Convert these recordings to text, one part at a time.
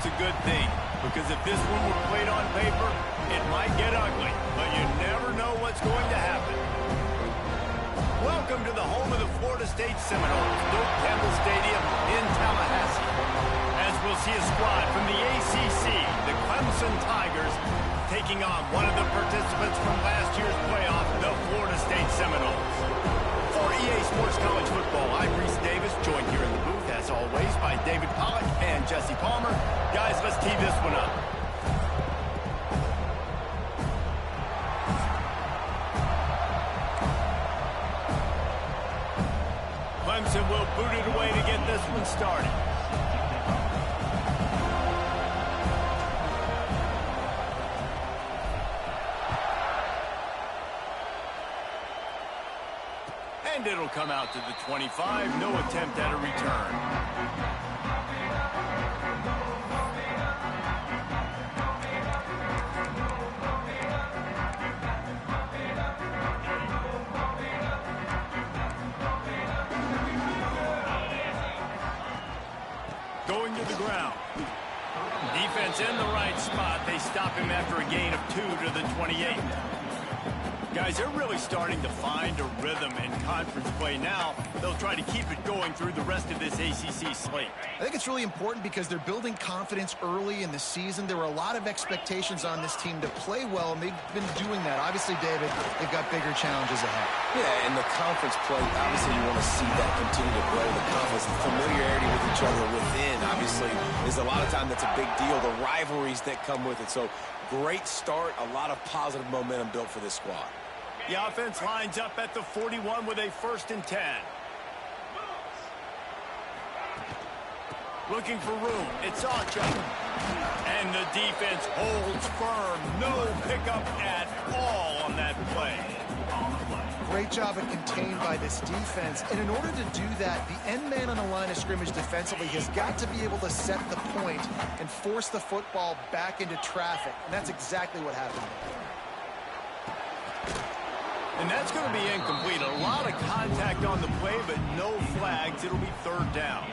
it's a good thing, because if this one were played on paper, it might get ugly, but you never know what's going to happen. Welcome to the home of the Florida State Seminoles, Doak Campbell Stadium in Tallahassee. As we'll see a squad from the ACC, the Clemson Tigers, taking on one of the participants from last year's playoff, the Florida State Seminoles. For EA Sports College Football, I'm Reese Davis, joined here in the booth, as always, by David Pollack and Jesse Palmer. Guys, let's tee this one up. Clemson will boot it away to get this one started. And it'll come out to the 25. No attempt at a return. Going to the ground. Defense in the right spot. They stop him after a gain of 2 to the 28. Guys, they're really starting to find a rhythm in conference play now. They'll try to keep it going through the rest of this ACC slate. I think it's really important because they're building confidence early in the season. There were a lot of expectations on this team to play well, and they've been doing that. Obviously, David, they've got bigger challenges ahead. Yeah, and the conference play, obviously you want to see that continue to grow. The confidence, the familiarity with each other within, obviously, is a lot of time that's a big deal. The rivalries that come with it. So, great start, a lot of positive momentum built for this squad. The offense lines up at the 41 with a 1st and 10. Looking for room. It's Archer. And the defense holds firm. No pickup at all on that play. Great job of contained by this defense. And in order to do that, the end man on the line of scrimmage defensively has got to be able to set the point and force the football back into traffic. And that's exactly what happened. And that's going to be incomplete. A lot of contact on the play, but no flags. It'll be 3rd down.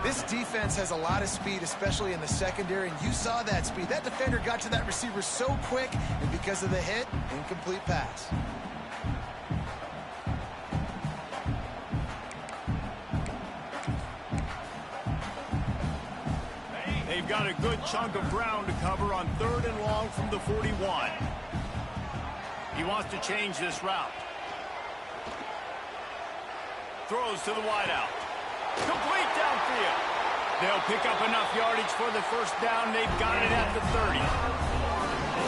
This defense has a lot of speed, especially in the secondary, and you saw that speed. That defender got to that receiver so quick, and because of the hit, incomplete pass. They've got a good chunk of ground to cover on 3rd and long from the 41. He wants to change this route. Throws to the wideout. Complete downfield. They'll pick up enough yardage for the 1st down. They've got it at the 30.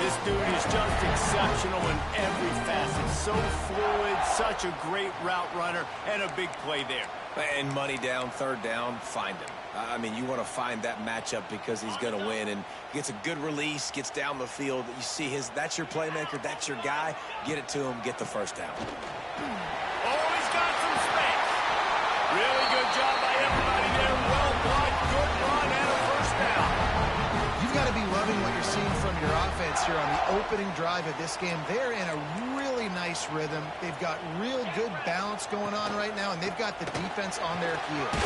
This dude is just exceptional in every facet. So fluid, such a great route runner, and a big play there. And money down, 3rd down, find him. I mean, you want to find that matchup because he's going to win, and gets a good release, gets down the field. You see that's your playmaker, that's your guy. Get it to him, get the 1st down. Oh, he's got some space. Really good job by everybody there. Well blocked, good run, and a 1st down. You've got to be loving what you're seeing from your offense here on the opening drive of this game. They're in a really nice rhythm. They've got real good balance going on right now, and they've got the defense on their heels.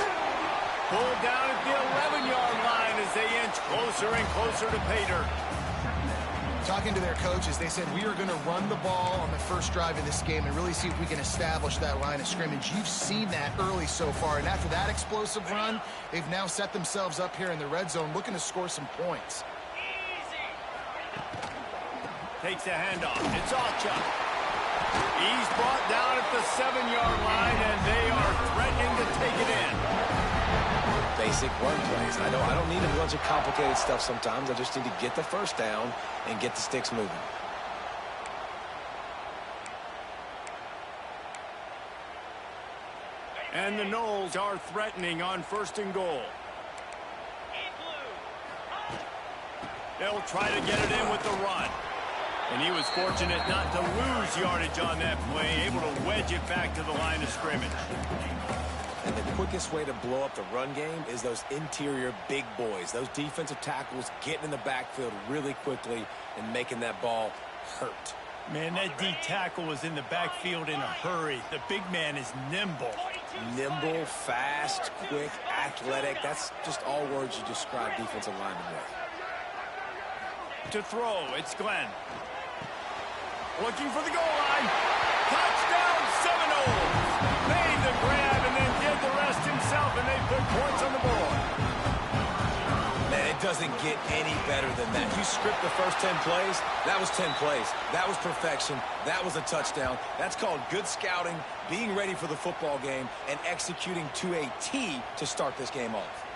Pulled down at the 11-yard line as they inch closer and closer to pay dirt. Talking to their coaches, they said, we are going to run the ball on the 1st drive of this game and really see if we can establish that line of scrimmage. You've seen that early so far, and after that explosive run, they've now set themselves up here in the red zone looking to score some points. Takes a handoff. It's Alchuk. He's brought down at the 7-yard line, and they are threatening to take it in. Basic run plays. I don't need a bunch of complicated stuff sometimes. I just need to get the 1st down and get the sticks moving. And the Noles are threatening on 1st and goal. They'll try to get it in with the run. And he was fortunate not to lose yardage on that play, able to wedge it back to the line of scrimmage. And the quickest way to blow up the run game is those interior big boys, those defensive tackles getting in the backfield really quickly and making that ball hurt. Man, that D tackle was in the backfield in a hurry. The big man is nimble. Nimble, fast, quick, athletic. That's just all words you describe defensive linemen with. To throw, it's Glenn. Looking for the goal line. Touchdown Seminoles. Made the grab and then did the rest himself, and they put points on the board. Man, it doesn't get any better than that. You script the first 10 plays, that was 10 plays. That was perfection. That was a touchdown. That's called good scouting, being ready for the football game, and executing to a T to start this game off.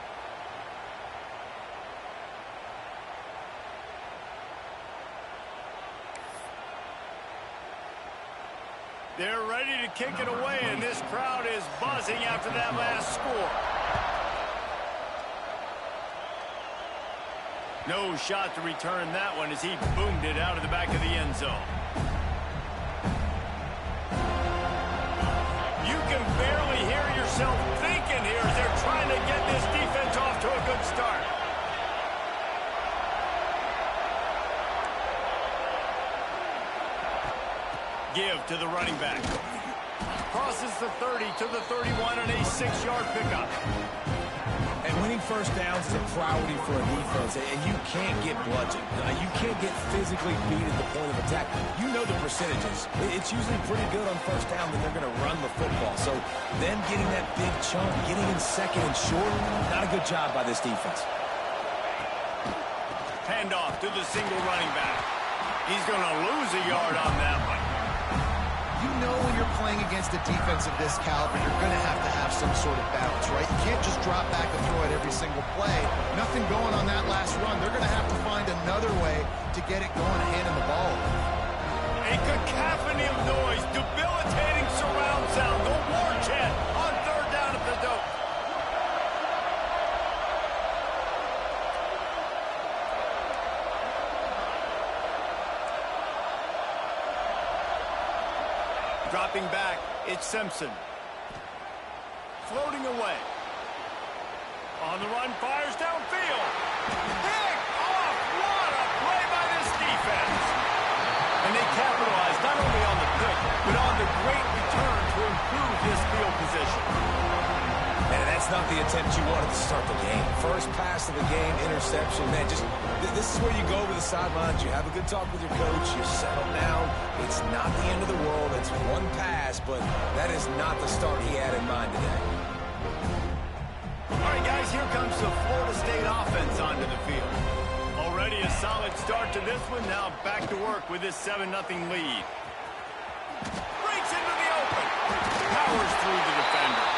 They're ready to kick it away, and this crowd is buzzing after that last score. No shot to return that one as he boomed it out of the back of the end zone. You can barely hear yourself thinking here as they're trying to get this defense off to a good start. Give to the running back. Crosses the 30 to the 31 and a 6-yard pickup. And winning first downs is a priority for a defense, and you can't get bludgeoned. You can't get physically beat at the point of attack. You know the percentages. It's usually pretty good on first down when they're going to run the football. So them getting that big chunk, getting in second and short, not a good job by this defense. Handoff to the single running back. He's going to lose a yard on that one. You know when you're playing against a defense of this caliber, you're going to have some sort of balance, right? You can't just drop back and throw it every single play. Nothing going on that last run. They're going to have to find another way to get it going and handing the ball. A cacophony of noise, debilitating surround sound, the war chant on third down at the dope. Dropping back, it's Simpson. Floating away. On the run, fires downfield. Pick off! What a play by this defense! And they capitalized not only on the pick, but on the great return to improve this field position. Man, that's not the attempt you wanted to start the game. First pass of the game, interception. Man, just this is where you go over the sidelines. You have a good talk with your coach. You settle down. It's not the end of the world. It's one pass, but that is not the start he had in mind today. All right, guys, here comes the Florida State offense onto the field. Already a solid start to this one. Now back to work with this 7-0 lead. Breaks into the open. Powers through the defender.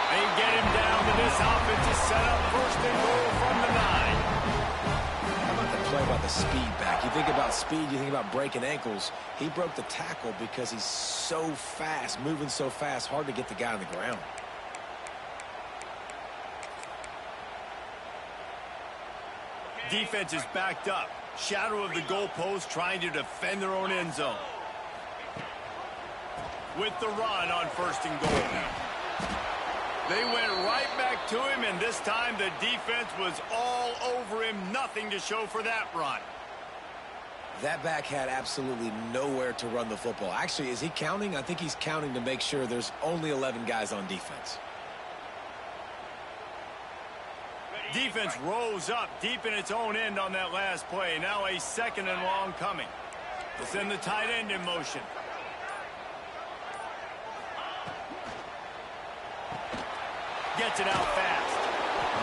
They get him down to this offense is set up first and goal from the 9. How about the play by the speed back? You think about speed, you think about breaking ankles. He broke the tackle because he's so fast, moving so fast, hard to get the guy on the ground. Defense is backed up. Shadow of the goalpost trying to defend their own end zone. With the run on first and goal now. They went right back to him, and this time the defense was all over him. Nothing to show for that run. That back had absolutely nowhere to run the football. Actually, is he counting? I think he's counting to make sure there's only 11 guys on defense. Defense rose up deep in its own end on that last play. Now a second and long coming. They'll send the tight end in motion. Gets it out fast.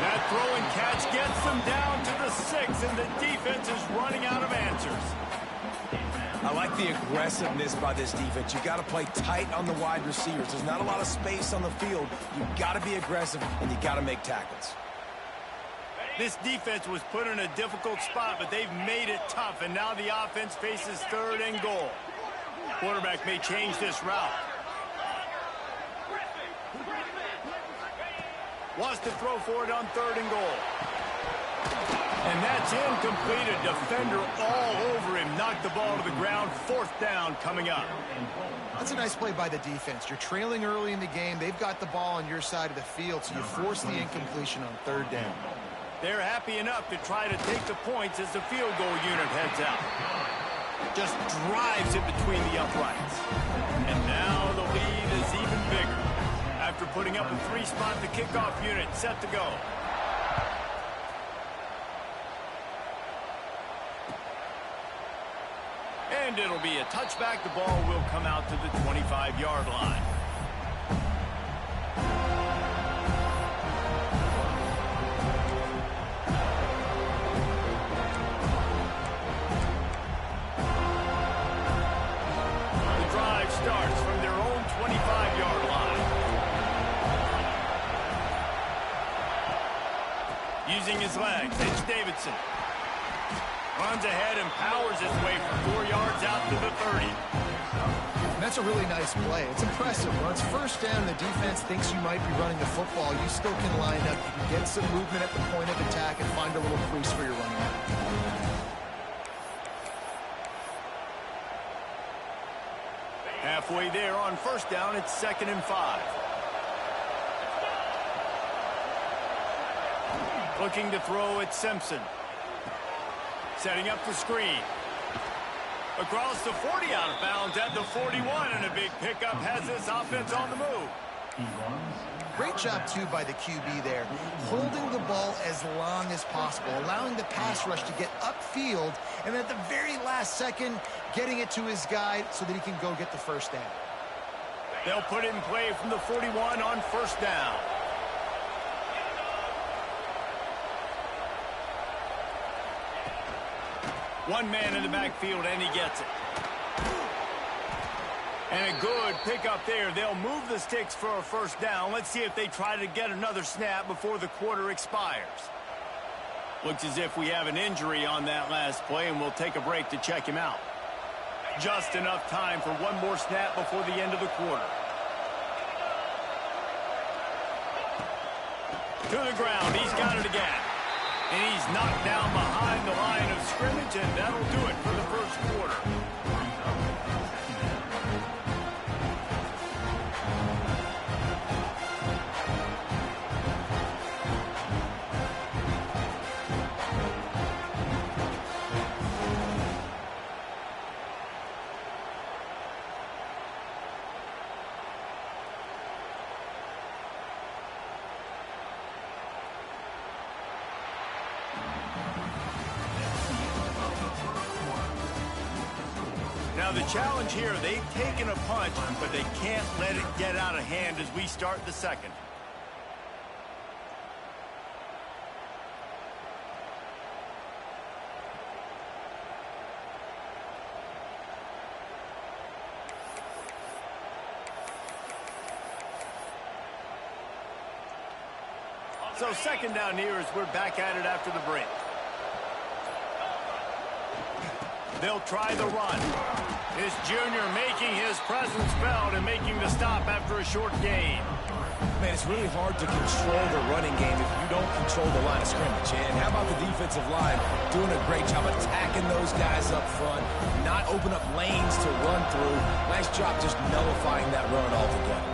That throw and catch gets them down to the 6, and the defense is running out of answers. I like the aggressiveness by this defense. You got to play tight on the wide receivers. There's not a lot of space on the field. You got to be aggressive, and you got to make tackles. This defense was put in a difficult spot, but they've made it tough, and now the offense faces third and goal. Quarterback may change this route. Wants to throw for it on third and goal. And that's incomplete. A defender all over him. Knocked the ball to the ground. Fourth down coming up. That's a nice play by the defense. You're trailing early in the game. They've got the ball on your side of the field, so you force the incompletion on third down. They're happy enough to try to take the points as the field goal unit heads out. Just drives it between the uprights. And now the lead is even bigger. after putting up a 3-spot, the kickoff unit set to go. And it'll be a touchback. The ball will come out to the 25-yard line. The drive starts from their own 25-yard line. Using his legs, it's Davidson. Runs ahead and powers his way for 4 yards out to the 30. And that's a really nice play. It's impressive. When it's first down, the defense thinks you might be running the football. You still can line up. You can get some movement at the point of attack and find a little crease for your running back. Halfway there on first down, it's 2nd and 5. Looking to throw at Simpson. Setting up the screen. Across the 40, out of bounds at the 41, and a big pickup has this offense on the move. Great job, too, by the QB there. Holding the ball as long as possible, allowing the pass rush to get upfield, and at the very last second, getting it to his guy so that he can go get the first down. They'll put it in play from the 41 on first down. One man in the backfield, and he gets it. And a good pickup there. They'll move the sticks for a first down. Let's see if they try to get another snap before the quarter expires. Looks as if we have an injury on that last play, and we'll take a break to check him out. Just enough time for one more snap before the end of the quarter. To the ground. He's got it again. And he's knocked down behind the line of scrimmage, and that'll do it for the first quarter. Now the challenge here, they've taken a punch, but they can't let it get out of hand as we start the second. So second down here as we're back at it after the break. They'll try the run. This junior making his presence felt and making the stop after a short gain. Man, it's really hard to control the running game if you don't control the line of scrimmage. And how about the defensive line doing a great job attacking those guys up front, not open up lanes to run through. Nice job just nullifying that run altogether.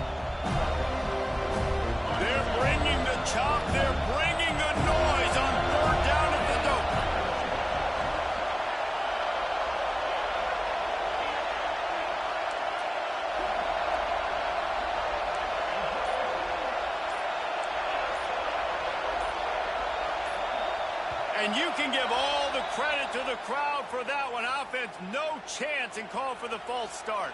They're bringing the chop. They're bringing the noise on third down at the dope. And you can give all the credit to the crowd for that one. Offense, no chance, and call for the false start.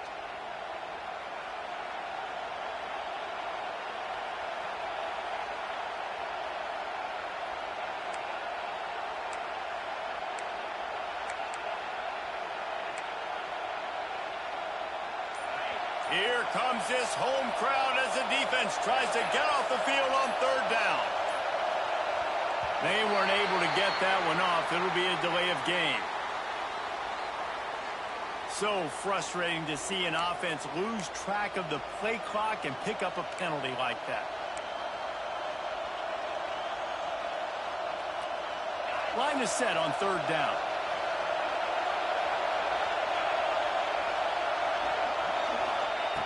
Here comes this home crowd as the defense tries to get off the field on third down. They weren't able to get that one off. It'll be a delay of game. So frustrating to see an offense lose track of the play clock and pick up a penalty like that. Line is set on third down.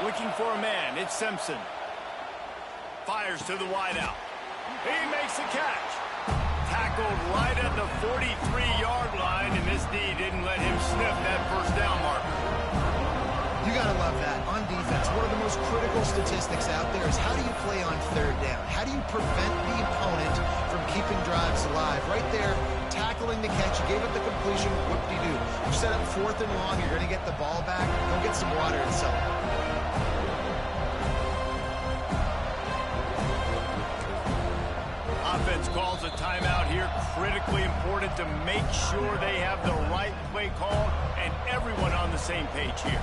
Looking for a man. It's Simpson. Fires to the wideout. He makes the catch. Tackled right at the 43-yard line, and this D didn't let him sniff that first down marker. You gotta love that. On defense, one of the most critical statistics out there is how do you play on third down? How do you prevent the opponent from keeping drives alive? Right there, tackling the catch. You gave up the completion. Whoop-de-doo. You set up 4th and long. You're going to get the ball back. Go get some water and celebrate. Offense calls a timeout here. Critically important to make sure they have the right play call and everyone on the same page here.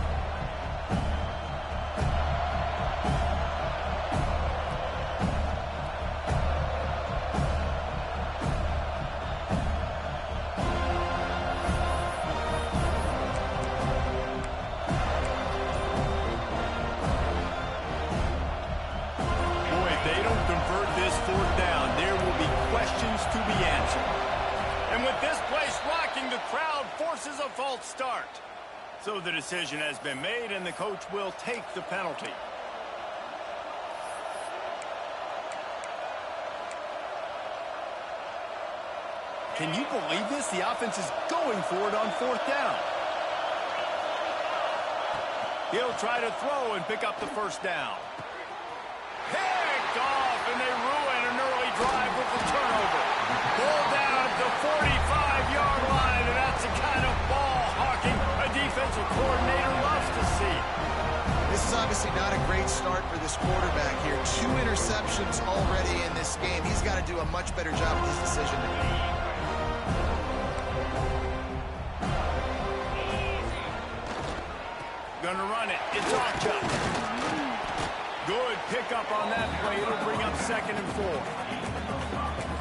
Boy, if they don't convert this 4th down, there will be questions to be answered. And with this place rocking, the crowd forces a false start. So the decision has been made, and the coach will take the penalty. Can you believe this? The offense is going for it on 4th down. He'll try to throw and pick up the 1st down. Picked off, and they ruin an early drive with the turnover. Ball down at the 45-yard line, and that's the kind of ball hawking a defensive coordinator loves to see. This is obviously not a great start for this quarterback here. 2 interceptions already in this game. He's got to do a much better job with his decision-making. Gonna run it. It's Archer. Good pickup on that play. It'll bring up 2nd and 4.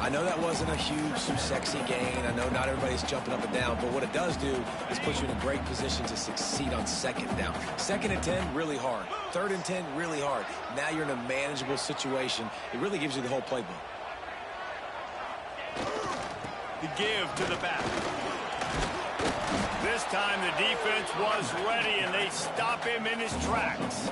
I know that wasn't a huge, sexy gain. I know not everybody's jumping up and down, but what it does do is put you in a great position to succeed on 2nd down. 2nd and 10, really hard. 3rd and 10, really hard. Now you're in a manageable situation. It really gives you the whole playbook. The give to the back. This time the defense was ready, and they stop him in his tracks.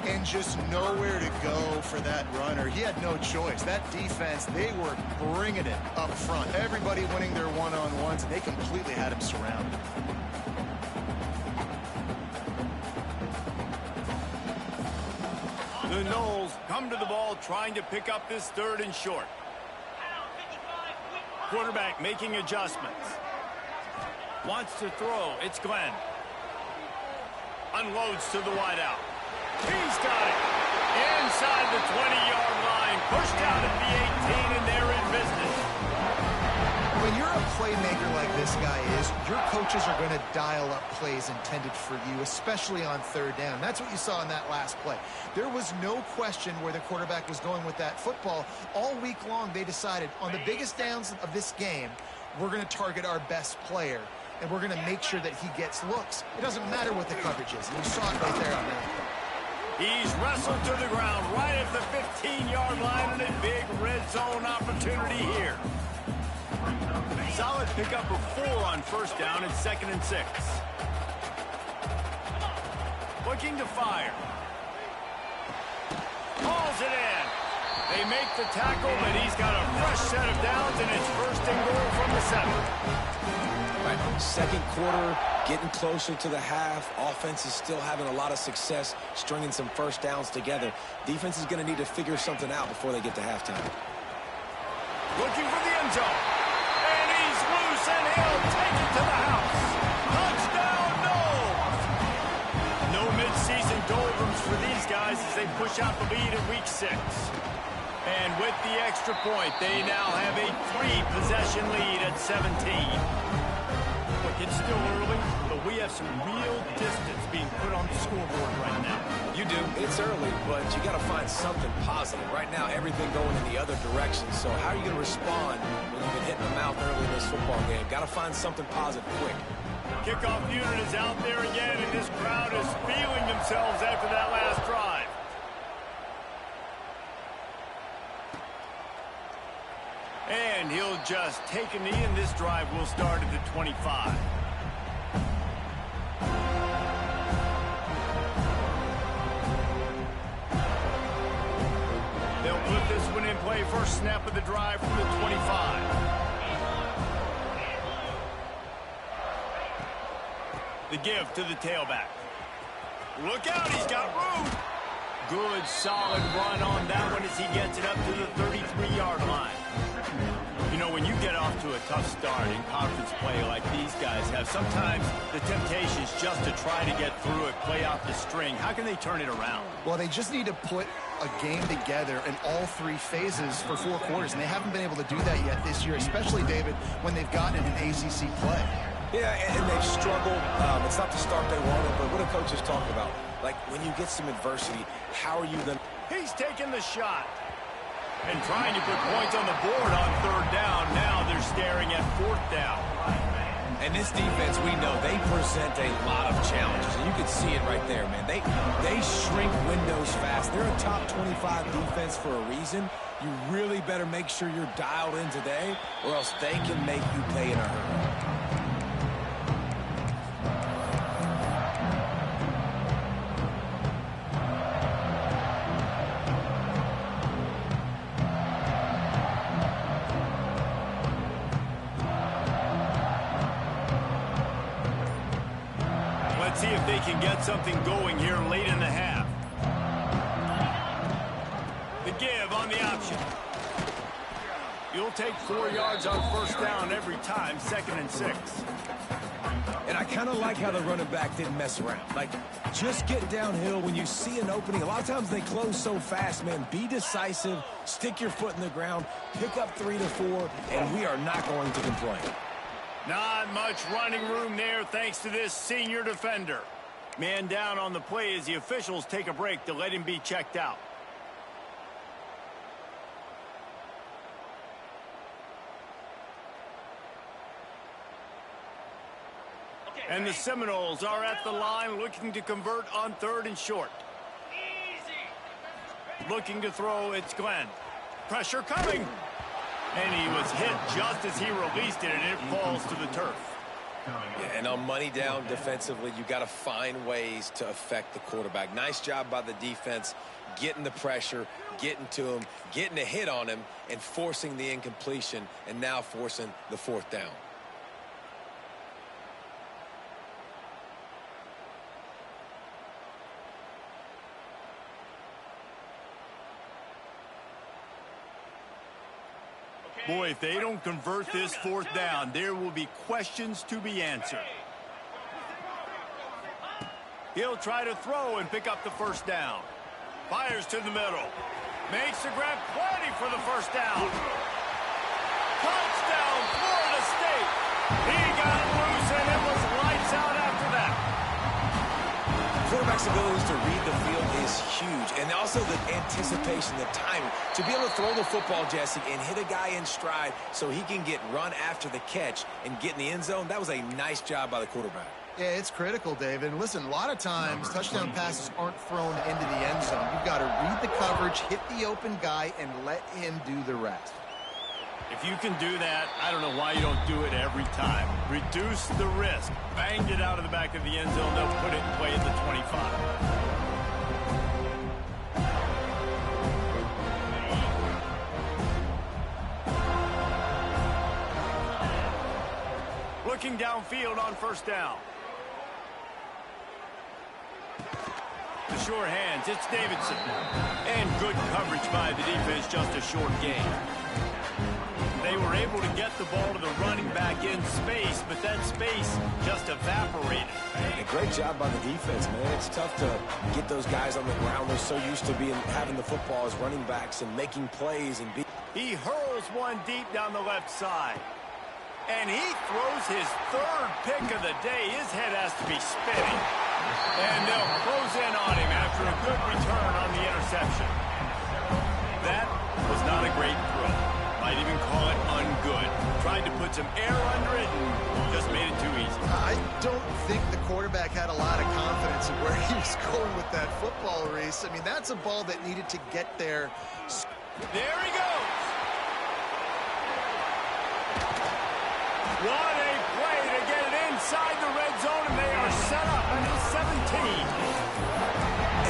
And just nowhere to go for that runner. He had no choice. That defense, they were bringing it up front. Everybody winning their one-on-ones, and they completely had him surrounded. The Noles come to the ball trying to pick up this 3rd and short. Quarterback making adjustments. Wants to throw. It's Glenn. Unloads to the wideout. He's got it. Inside the 20-yard line. Pushed out at the 18, and they're in business. When you're a playmaker like this guy is, your coaches are going to dial up plays intended for you, especially on 3rd down. That's what you saw in that last play. There was no question where the quarterback was going with that football. All week long, they decided on the biggest downs of this game, we're going to target our best player, and we're going to make sure that he gets looks. It doesn't matter what the coverage is. And you saw it right there on that. He's wrestled to the ground right at the 15-yard line, and a big red zone opportunity here. Solid pickup of 4 on 1st down and 2nd and 6. Looking to fire. Hauls it in. They make the tackle, but he's got a fresh set of downs, and it's 1st and goal from the 7. Right. 2nd quarter, getting closer to the half. Offense is still having a lot of success stringing some 1st downs together. Defense is going to need to figure something out before they get to halftime. Looking for the end zone. And he's loose, and he'll take it to the house. Touchdown, Noles! No midseason doldrums for these guys as they push out the lead in week 6. And with the extra point, they now have a 3-possession lead at 17. Look, it's still early, but we have some real distance being put on the scoreboard right now. You do. It's early, but you got to find something positive. Right now, everything going in the other direction. So how are you going to respond when you've been hitting the mouth early in this football game? Got to find something positive quick. Kickoff unit is out there again, and this crowd is feeling themselves after that last drive. And he'll just take a knee, and this drive will start at the 25. They'll put this one in play. First snap of the drive from the 25. The give to the tailback. Look out, he's got room. Good, solid run on that one as he gets it up to the 33-yard line. You know, when you get off to a tough start in conference play like these guys have, sometimes the temptation is just to try to get through it, play off the string. How can they turn it around? Well, they just need to put a game together in all three phases for 4 quarters, and they haven't been able to do that yet this year, especially, David, when they've gotten an ACC play. Yeah, and they've struggled. It's not the start they wanted, but what a coach is talking about. Like, when you get some adversity, how are you going to... He's taking the shot. And trying to put points on the board on 3rd down. Now they're staring at 4th down. And this defense, we know, they present a lot of challenges. And you can see it right there, man. They shrink windows fast. They're a top 25 defense for a reason. You really better make sure you're dialed in today, or else they can make you pay in a hurry. Let's see if they can get something going here late in the half. The give on the option. You'll take 4 yards on 1st down every time, 2nd and 6. And I kind of like how the running back didn't mess around. Like, just get downhill when you see an opening. A lot of times they close so fast, man. Be decisive, stick your foot in the ground, pick up 3 to 4, and we are not going to complain. Not much running room there thanks to this senior defender. Man down on the play as the officials take a break to let him be checked out. And the Seminoles are at the line looking to convert on 3rd and short. Looking to throw, it's Glenn. Pressure coming. And he was hit just as he released it, and it falls to the turf. Yeah, and on money down defensively, you got to find ways to affect the quarterback. Nice job by the defense, getting the pressure, getting to him, getting a hit on him, and forcing the incompletion, and now forcing the 4th down. Boy, if they don't convert this 4th down, there will be questions to be answered. He'll try to throw and pick up the 1st down. Fires to the middle. Makes the grab, plenty for the 1st down. Touchdown, Florida State. He got loose, and it was lights out after that. Quarterback's abilities to read the field is huge, and also the anticipation, the timing. To be able to throw the football, Jesse, and hit a guy in stride so he can get run after the catch and get in the end zone, that was a nice job by the quarterback. Yeah, it's critical, David. And listen, a lot of times touchdown passes aren't thrown into the end zone. You've got to read the coverage, hit the open guy, and let him do the rest. If you can do that, I don't know why you don't do it every time. Reduce the risk. Banged it out of the back of the end zone. They'll put it in play at the 25. Looking downfield on 1st down. The short hands, it's Davidson. And good coverage by the defense, just a short gain. They were able to get the ball to the running back in space, but that space just evaporated. And a great job by the defense, man. It's tough to get those guys on the ground. They're so used to having the football as running backs and making plays. He hurls one deep down the left side. And he throws his 3rd pick of the day. His head has to be spinning. And they'll close in on him after a good return on the interception. That was not a great throw. Might even call it ungood. Tried to put some air under it and just made it too easy. I don't think the quarterback had a lot of confidence in where he was going with that football, Reese. I mean, that's a ball that needed to get there. There he goes. What a play to get it inside the red zone, and they are set up at the 17.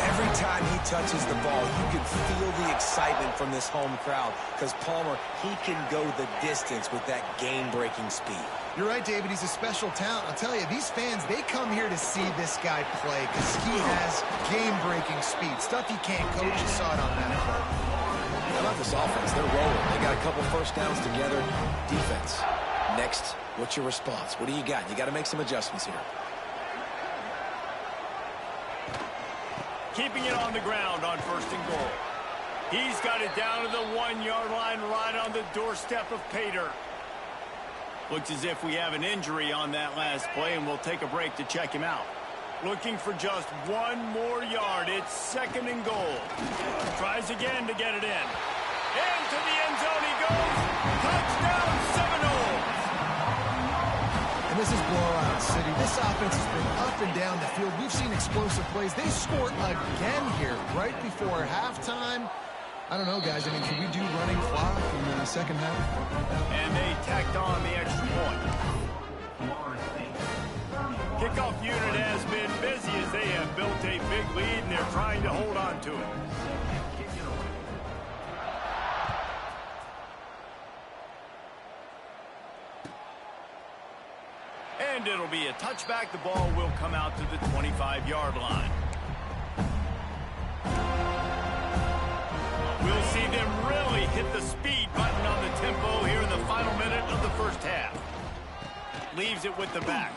Every time he touches the ball, you can feel the excitement from this home crowd because Palmer, he can go the distance with that game-breaking speed. You're right, David. He's a special talent. I'll tell you, these fans, they come here to see this guy play because he has game-breaking speed. Stuff you can't coach. You saw it on that play. How about this offense? They're rolling. They got a couple first downs together. Defense. Next, what's your response? What do you got? You got to make some adjustments here. Keeping it on the ground on 1st and goal. He's got it down to the 1-yard line right on the doorstep of pay dirt. Looks as if we have an injury on that last play, and we'll take a break to check him out. Looking for just 1 more yard. It's 2nd and goal. Tries again to get it in. Into the end zone he goes. Touchdown, Seminoles. And this is blowout city. This offense has been up and down the field. We've seen explosive plays. They scored again here right before halftime. I don't know, guys. I mean, can we do running clock in the second half? And they tacked on the extra point. Kickoff unit has been busy as they have built a big lead, and they're trying to hold on to it. And it'll be a touchback. The ball will come out to the 25-yard line. We'll see them really hit the speed button on the tempo here in the final minute of the first half. Leaves it with the back.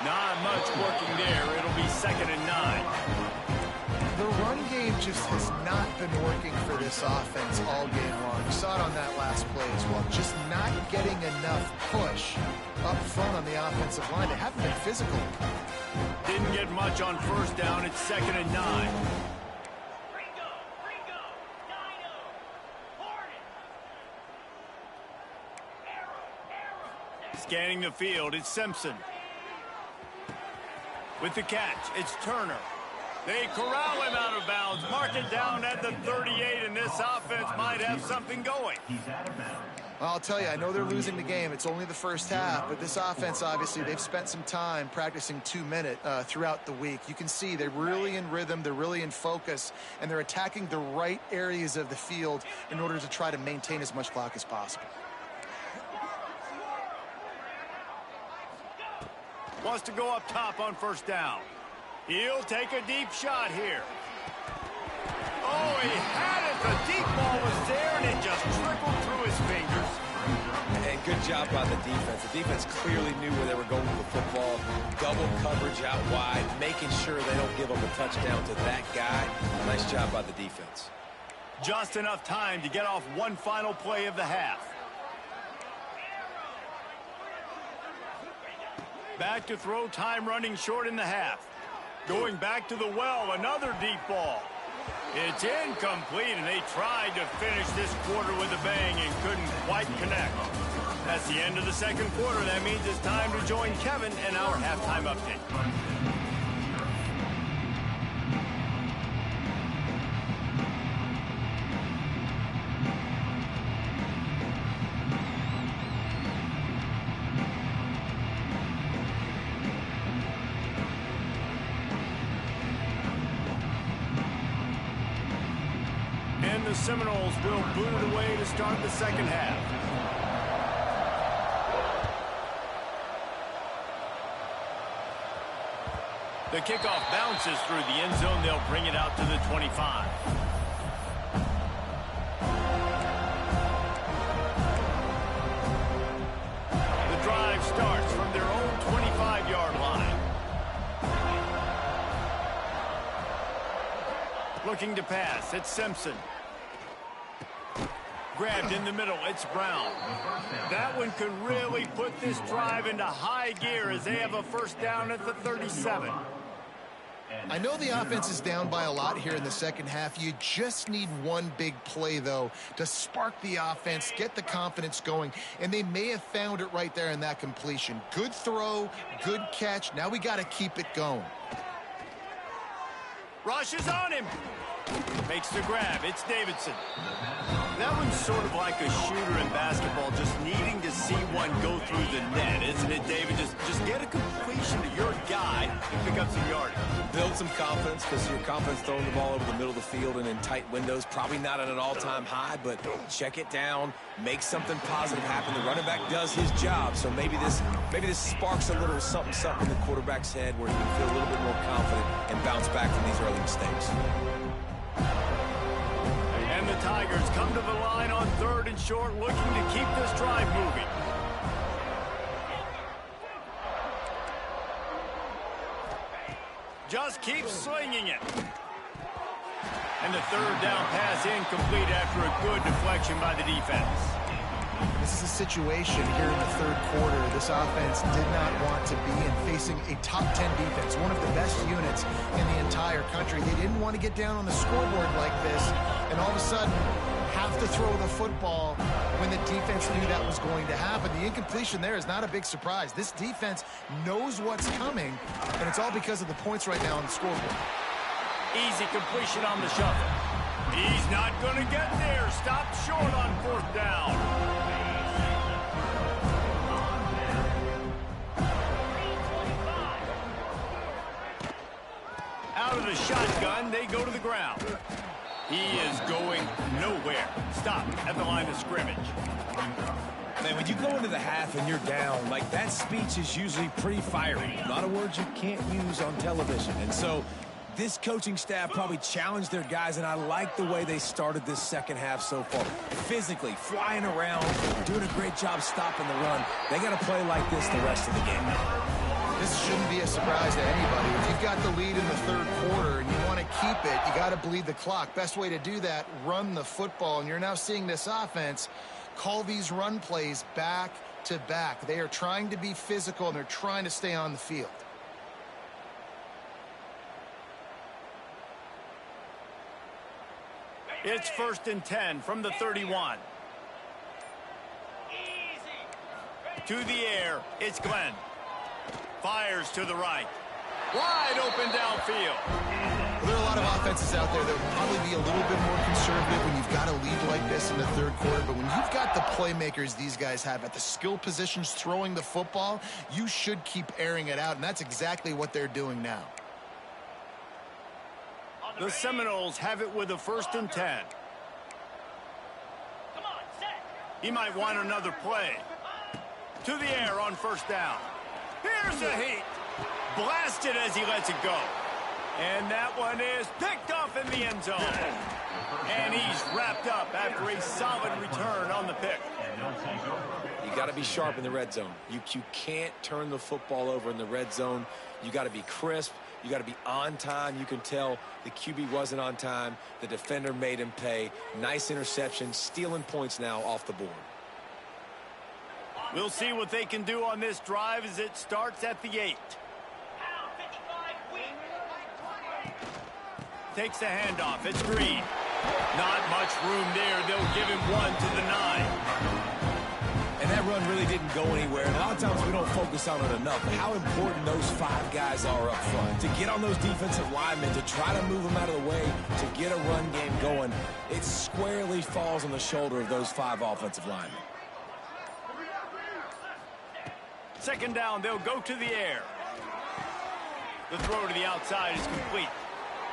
Not much working there. It'll be 2nd and 9. The run game just has not been working for this offense all game long. You saw it on that last play as well. Just not getting enough push up front on the offensive line. They haven't been physical. Didn't get much on 1st down. It's 2nd and 9. Scanning the field, it's Simpson. With the catch, it's Turner. They corral him out of bounds. Mark it down at the 38, and this offense might have something going. Well, I'll tell you, I know they're losing the game. It's only the first half, but this offense, obviously, they've spent some time practicing 2-minute throughout the week. You can see they're really in rhythm, they're really in focus, and they're attacking the right areas of the field in order to try to maintain as much clock as possible. Wants to go up top on 1st down. He'll take a deep shot here. Oh, he had it. The deep ball was there, and it just trickled through his fingers. And good job by the defense. The defense clearly knew where they were going with the football. Double coverage out wide, making sure they don't give them a touchdown to that guy. Nice job by the defense. Just enough time to get off one final play of the half. Back to throw, time running short in the half. Going back to the well, another deep ball. It's incomplete, and they tried to finish this quarter with a bang and couldn't quite connect. That's the end of the 2nd quarter. That means it's time to join Kevin and our halftime update. And the Seminoles will boot it away to start the 2nd half. The kickoff bounces through the end zone. They'll bring it out to the 25. The drive starts from their own 25-yard line. Looking to pass, it's Simpson. Grabbed in the middle, it's Brown. That one could really put this drive into high gear as they have a 1st down at the 37. I know the offense is down by a lot here in the 2nd half. You just need one big play, though, to spark the offense, get the confidence going, and they may have found it right there in that completion. Good throw, good catch. Now we got to keep it going. Rushes on him. Makes the grab. It's Davidson. That one's sort of like a shooter in basketball, just needing to see one go through the net, isn't it, David? Just get a completion to your guy and pick up some yardage. Build some confidence, because your confidence throwing the ball over the middle of the field and in tight windows, probably not at an all-time high, but check it down, make something positive happen. The running back does his job, so maybe this sparks a little something in the quarterback's head where he can feel a little bit more confident and bounce back from these early mistakes. And the Tigers come to the line on 3rd and short, looking to keep this drive moving. Just keep slinging it. And the 3rd down pass incomplete after a good deflection by the defense. This is a situation here in the 3rd quarter this offense did not want to be in, facing a top 10 defense, one of the best units in the entire country. They didn't want to get down on the scoreboard like this and all of a sudden have to throw the football when the defense knew that was going to happen. The incompletion there is not a big surprise. This defense knows what's coming, and it's all because of the points right now on the scoreboard. Easy completion on the shuffle. He's not going to get there. Stopped short on 4th down. Out of the shotgun, they go to the ground. He is going nowhere. Stop at the line of scrimmage. Man, when you go into the half and you're down, like, that speech is usually pretty fiery. A lot of words you can't use on television. And so this coaching staff probably challenged their guys, and I like the way they started this second half so far. Physically, flying around, doing a great job stopping the run. They got to play like this the rest of the game. This shouldn't be a surprise to anybody. If you've got the lead in the 3rd quarter and you want to keep it, you got to bleed the clock. Best way to do that, run the football. And you're now seeing this offense call these run plays back to back. They are trying to be physical, and they're trying to stay on the field. It's 1st and 10 from the 31. To the air, it's Glenn. Fires to the right. Wide open downfield. Well, there are a lot of offenses out there that will probably be a little bit more conservative when you've got a lead like this in the 3rd quarter. But when you've got the playmakers these guys have at the skill positions throwing the football, you should keep airing it out. And that's exactly what they're doing now. The Seminoles have it with a 1st and 10. He might want another play. To the air on 1st down. Here's a heat. Blasted as he lets it go. And that one is picked off in the end zone. And he's wrapped up after a solid return on the pick. You got to be sharp in the red zone. You can't turn the football over in the red zone. You got to be crisp. You got to be on time. You can tell the QB wasn't on time. The defender made him pay. Nice interception, stealing points now off the board. We'll see what they can do on this drive as it starts at the 8. Takes the handoff. It's Green. Not much room there. They'll give him 1 to the 9. And that run really didn't go anywhere. And a lot of times we don't focus on it enough. How important those 5 guys are up front. To get on those defensive linemen, to try to move them out of the way, to get a run game going, it squarely falls on the shoulder of those 5 offensive linemen. 2nd down, they'll go to the air. The throw to the outside is complete.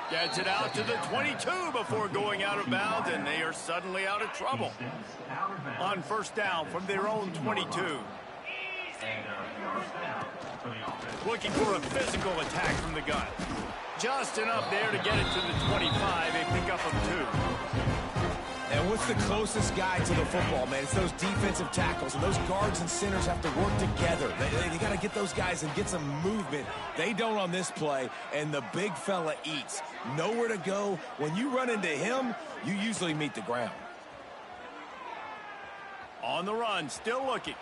Gets it out to the 22 before going out of bounds, and they are suddenly out of trouble. On 1st down from their own 22. Looking for a physical attack from the gun. Just enough there to get it to the 25. They pick up of 2. And what's the closest guy to the football, man? It's those defensive tackles, and those guards and centers have to work together. They got to get those guys and get some movement. They don't on this play, and the big fella eats. Nowhere to go. When you run into him, you usually meet the ground. On the run, still looking.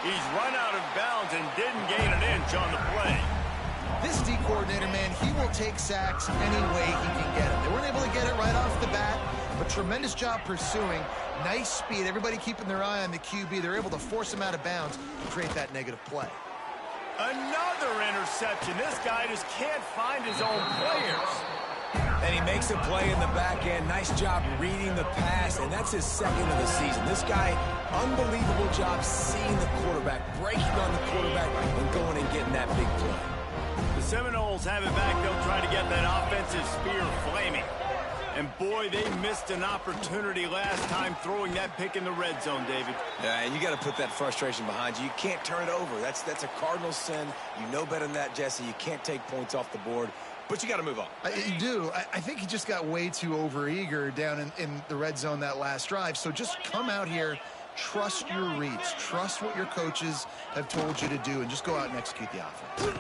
He's run out of bounds and didn't gain an inch on the play. This D coordinator, man, he will take sacks any way he can get them. They weren't able to get it right off the bat, but tremendous job pursuing. Nice speed. Everybody keeping their eye on the QB. They're able to force him out of bounds to create that negative play. Another interception. This guy just can't find his own players. And he makes a play in the back end. Nice job reading the pass, and that's his second of the season. This guy, unbelievable job seeing the quarterback, breaking on the quarterback, and going and getting that big play. The Seminoles have it back. They'll try to get that offensive spear flaming. And, boy, they missed an opportunity last time throwing that pick in the red zone, David. Yeah, and you got to put that frustration behind you. You can't turn it over. That's a cardinal sin. You know better than that, Jesse. You can't take points off the board. But you got to move on. You do. I think he just got way too overeager down in the red zone that last drive. So just come out here, trust your reads, trust what your coaches have told you to do, and just go out and execute the offense.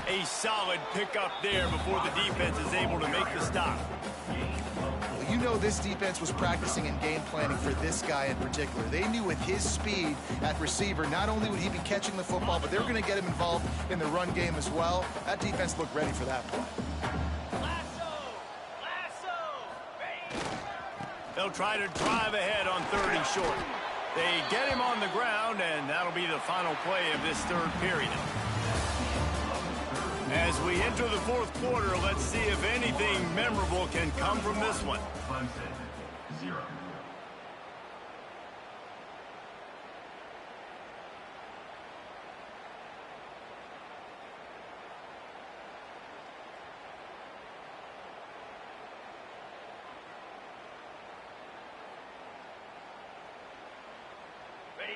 A solid pickup there before the defense is able to make the stop. Well, you know this defense was practicing and game planning for this guy in particular. They knew with his speed at receiver, not only would he be catching the football, but they were going to get him involved in the run game as well. That defense looked ready for that play. They'll try to drive ahead on 3rd and short. They get him on the ground, and that'll be the final play of this 3rd period. As we enter the 4th quarter, let's see if anything memorable can come from this one. Clemson, 0.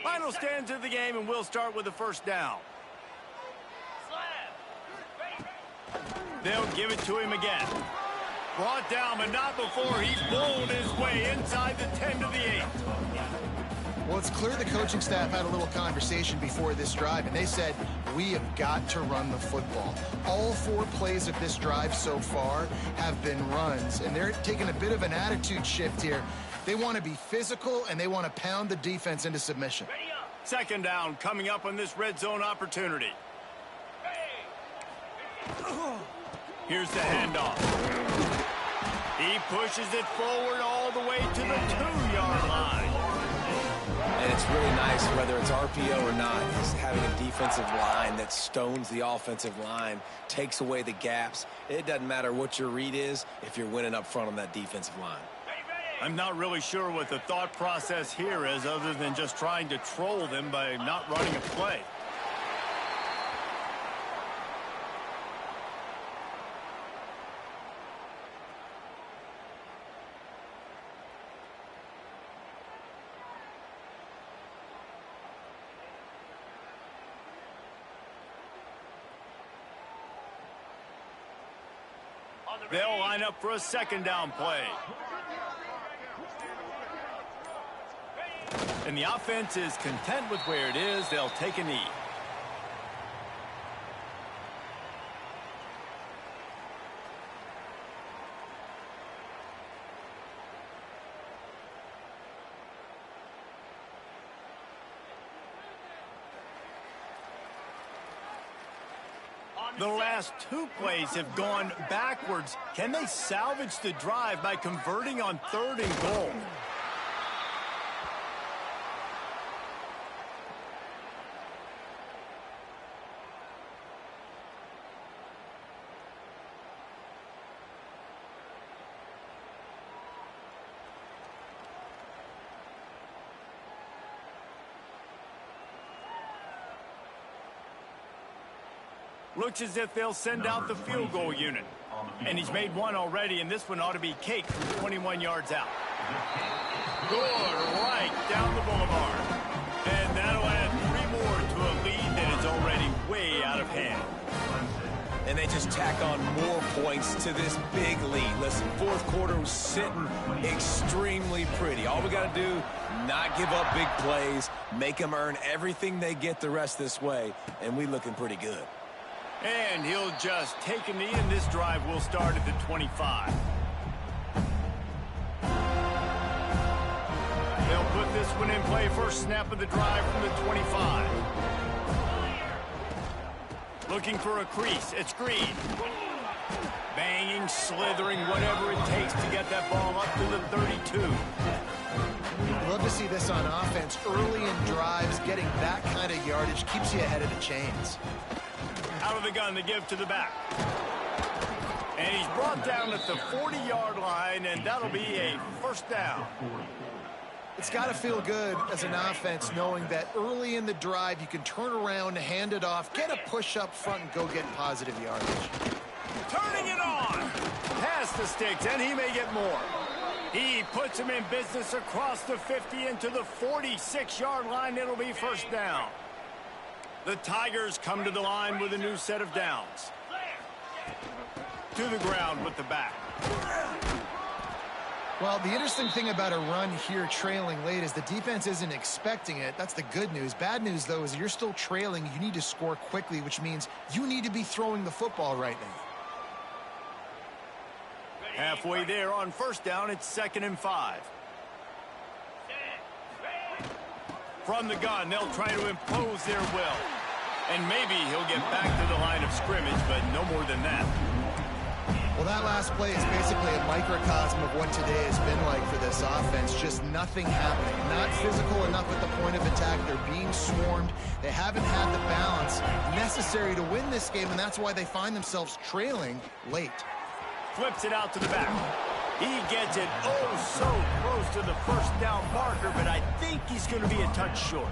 Final stands of the game, and we'll start with the 1st down. They'll give it to him again. Brought down, but not before he bowled his way inside the 10 to the 8. Well, it's clear the coaching staff had a little conversation before this drive, and they said, we have got to run the football. All 4 plays of this drive so far have been runs, and they're taking a bit of an attitude shift here. They want to be physical, and they want to pound the defense into submission. 2nd down coming up on this red zone opportunity. Here's the handoff. He pushes it forward all the way to the 2-yard line. And it's really nice, whether it's RPO or not, is having a defensive line that stones the offensive line, takes away the gaps. It doesn't matter what your read is if you're winning up front on that defensive line. I'm not really sure what the thought process here is other than just trying to troll them by not running a play. They'll line up for a 2nd down play. And the offense is content with where it is. They'll take a knee. The last 2 plays have gone backwards. Can they salvage the drive by converting on 3rd and goal? Looks as if they'll send out the field goal unit. And he's made 1 already, and this one ought to be cake from 21 yards out. Good, right down the boulevard. And that'll add 3 more to a lead that is already way out of hand. And they just tack on more points to this big lead. Listen, 4th quarter was sitting extremely pretty. All we got to do, not give up big plays, make them earn everything they get the rest this way, and we looking pretty good. And he'll just take a knee, and this drive will start at the 25. They'll put this one in play. First snap of the drive from the 25. Looking for a crease. It's Green. Banging, slithering, whatever it takes to get that ball up to the 32. Love to see this on offense. Early in drives, getting that kind of yardage keeps you ahead of the chains. Out of the gun to give to the back. And he's brought down at the 40-yard line, and that'll be a first down. It's got to feel good as an offense knowing that early in the drive you can turn around, hand it off, get a push up front, and go get positive yardage. Turning it on. Past the sticks, and he may get more. He puts him in business across the 50 into the 46-yard line. It'll be first down. The Tigers come to the line with a new set of downs. To the ground with the back. Well, the interesting thing about a run here trailing late is the defense isn't expecting it. That's the good news. Bad news, though, is you're still trailing. You need to score quickly, which means you need to be throwing the football right now. Halfway there on first down, it's 2nd and 5. From the gun, they'll try to impose their will. And maybe he'll get back to the line of scrimmage, but no more than that. Well, that last play is basically a microcosm of what today has been like for this offense. Just nothing happening. Not physical enough at the point of attack. They're being swarmed. They haven't had the balance necessary to win this game, and that's why they find themselves trailing late. Flips it out to the back. He gets it so close to the first down marker, but I think he's going to be a touch short.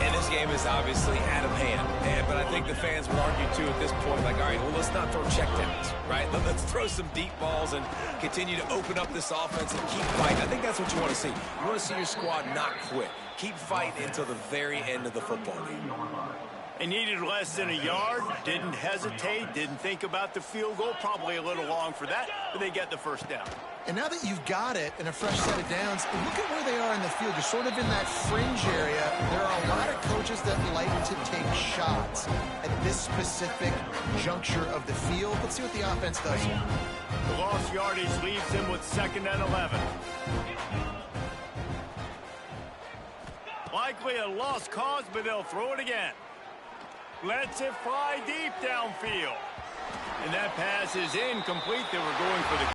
And this game is obviously out of hand. But I think the fans would argue, too, at this point, like, all right, well, let's not throw checkdowns, right? Let's throw some deep balls and continue to open up this offense and keep fighting. I think that's what you want to see. You want to see your squad not quit. Keep fighting until the very end of the football game. They needed less than a yard, didn't hesitate, didn't think about the field goal, probably a little long for that, but they get the first down. And now that you've got it and a fresh set of downs, look at where they are in the field. You're sort of in that fringe area. There are a lot of coaches that like to take shots at this specific juncture of the field. Let's see what the offense does here. The lost yardage leaves them with 2nd and 11. Likely a lost cause, but they'll throw it again. Lets it fly deep downfield. And that pass is incomplete. They were going for the